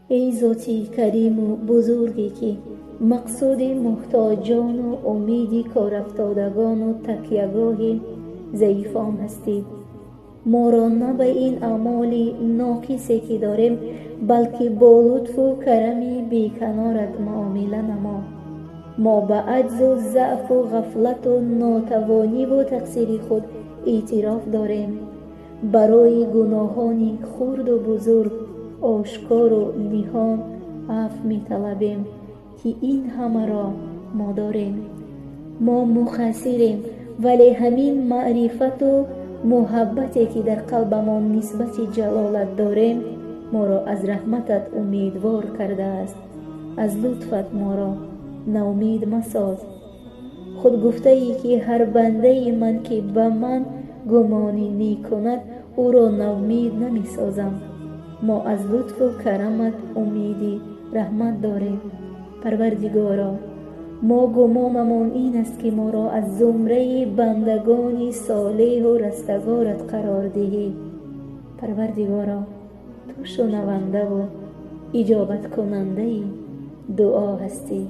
ای ذاتی کریم و بزرگی که مقصود محتاجان و امید کار افتادگان و تکیهگاه ضعیفان هستی. ما را نه به این اعمال ناقصی که داریم بلکه با لطف و کرم بیکنارت معامله نما. ما به عجز و ضعف و غفلت و ناتوانی و تقصیر خود اعتراف داریم. برای گناهان خرد و بزرگ، آشکار و نهان عفو می طلبیم که این همه را ما داریم. ما مقصریم، ولی همین معرفت و محبتی که در قلبمان نسبت جلالت داریم ما را از رحمتت امیدوار کرده است. از لطفت ما را ناامید مساز. خود گفته ای که هر بنده من که به من گمانی می کند او را ناامید نمی سازم. ما از لطف و کرمت امیدی رحمت داریم. پروردگارا، ما گمانمان این است که ما را از زمره بندگان صالح و رستگارت قرار دهی. پروردگارا، تو شنونده و اجابت کننده دعا هستی.